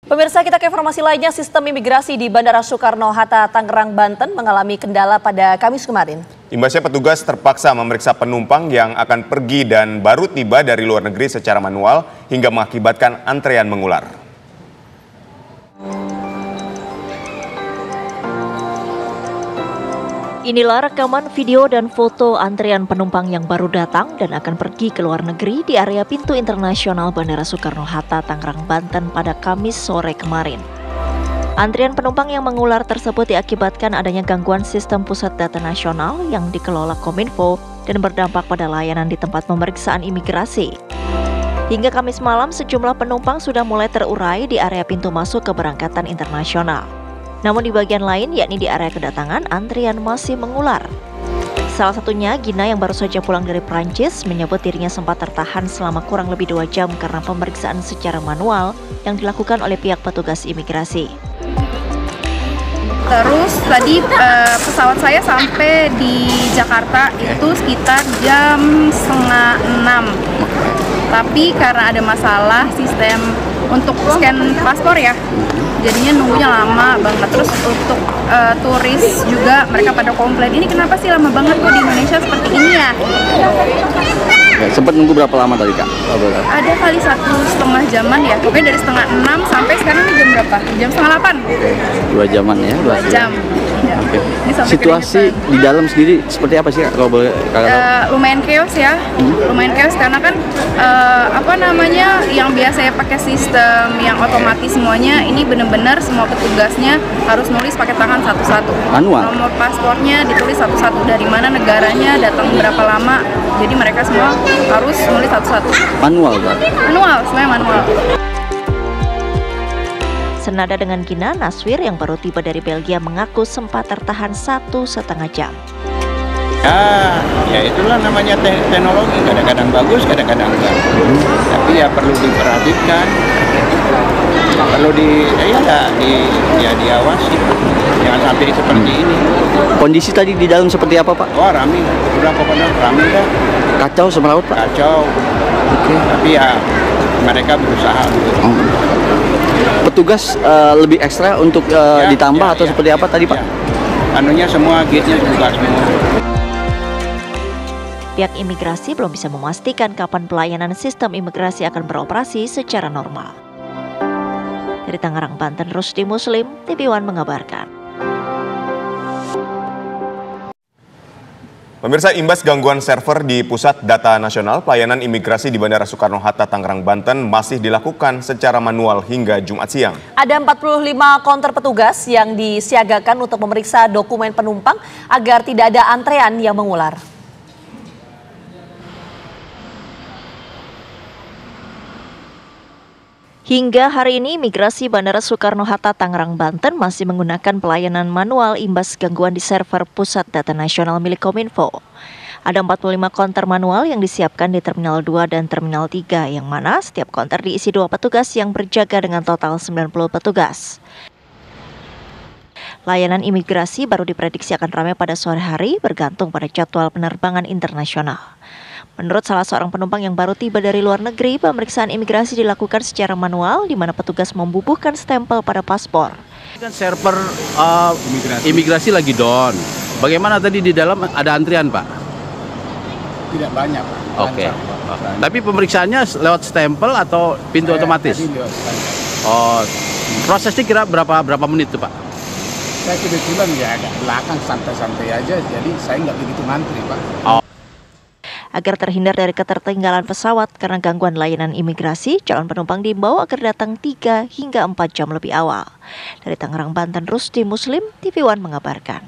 Pemirsa, kita ke informasi lainnya. Sistem imigrasi di Bandara Soekarno-Hatta, Tangerang, Banten mengalami kendala pada Kamis kemarin. Imbasnya petugas terpaksa memeriksa penumpang yang akan pergi dan baru tiba dari luar negeri secara manual hingga mengakibatkan antrean mengular. Inilah rekaman video dan foto antrian penumpang yang baru datang dan akan pergi ke luar negeri di area pintu internasional Bandara Soekarno-Hatta, Tangerang, Banten pada Kamis sore kemarin. Antrian penumpang yang mengular tersebut diakibatkan adanya gangguan sistem pusat data nasional yang dikelola Kominfo dan berdampak pada layanan di tempat pemeriksaan imigrasi. Hingga Kamis malam, sejumlah penumpang sudah mulai terurai di area pintu masuk keberangkatan internasional. Namun di bagian lain, yakni di area kedatangan, antrian masih mengular. Salah satunya Gina yang baru saja pulang dari Prancis menyebut dirinya sempat tertahan selama kurang lebih 2 jam karena pemeriksaan secara manual yang dilakukan oleh pihak petugas imigrasi. Terus tadi pesawat saya sampai di Jakarta itu sekitar jam 5:30. Tapi karena ada masalah sistem untuk scan paspor ya, jadinya nunggunya lama banget. Terus untuk turis juga mereka pada komplain, ini kenapa sih lama banget kok di Indonesia seperti ini ya? Sempat nunggu berapa lama tadi Kak? Ada kali 1,5 jaman ya, pokoknya dari 5:30 sampai sekarang ini jam berapa? Jam 7:30. 2 jaman ya? 2 jam. Ya. Oke. Situasi di dalam sendiri seperti apa sih Kak? Kalau boleh lumayan chaos ya, lumayan chaos karena kan yang biasanya pakai sistem yang otomatis semuanya, ini benar-benar semua petugasnya harus nulis pakai tangan satu-satu. Manual? Nomor paspornya ditulis satu-satu, dari mana negaranya, datang berapa lama, jadi mereka semua harus nulis satu-satu. Manual Kak? Manual, semuanya manual. Senada dengan Gina, Naswir yang baru tiba dari Belgia mengaku sempat tertahan 1,5 jam. Ya itulah namanya teknologi, kadang-kadang bagus, kadang-kadang enggak. Tapi ya perlu diperhatikan, perlu diawasi, jangan sampai seperti ini. Kondisi tadi di dalam seperti apa Pak? Wah rame, udah pokoknya rame dah. Kacau semeraut Pak? Kacau. Oke. Tapi ya mereka berusaha. Petugas lebih ekstra untuk ditambah atau seperti apa tadi Pak? Anunya semua gate-nya dibuka semua. Pihak imigrasi belum bisa memastikan kapan pelayanan sistem imigrasi akan beroperasi secara normal. Dari Tangerang, Banten, Rusdi Muslim, TV One mengabarkan. Pemirsa, imbas gangguan server di Pusat Data Nasional, pelayanan imigrasi di Bandara Soekarno-Hatta, Tangerang, Banten masih dilakukan secara manual hingga Jumat siang. Ada 45 konter petugas yang disiagakan untuk memeriksa dokumen penumpang agar tidak ada antrean yang mengular. Hingga hari ini, imigrasi Bandara Soekarno-Hatta, Tangerang, Banten masih menggunakan pelayanan manual imbas gangguan di server Pusat Data Nasional milik Kominfo. Ada 45 konter manual yang disiapkan di Terminal 2 dan Terminal 3, yang mana setiap konter diisi 2 petugas yang berjaga dengan total 90 petugas. Layanan imigrasi baru diprediksi akan ramai pada sore hari, bergantung pada jadwal penerbangan internasional. Menurut salah seorang penumpang yang baru tiba dari luar negeri, pemeriksaan imigrasi dilakukan secara manual, di mana petugas membubuhkan stempel pada paspor. Kan server imigrasi lagi down. Bagaimana tadi di dalam ada antrian Pak? Tidak banyak. Oke. Tapi pemeriksaannya lewat stempel atau pintu otomatis? Oh, prosesnya kira berapa menit tuh Pak? Saya kebetulan ya agak belakang, santai-santai aja, jadi saya nggak begitu ngantri Pak. Oh. Agar terhindar dari ketertinggalan pesawat karena gangguan layanan imigrasi, calon penumpang diimbau agar datang 3 hingga 4 jam lebih awal. Dari Tangerang, Banten, Rusdi Muslim, TV One mengabarkan.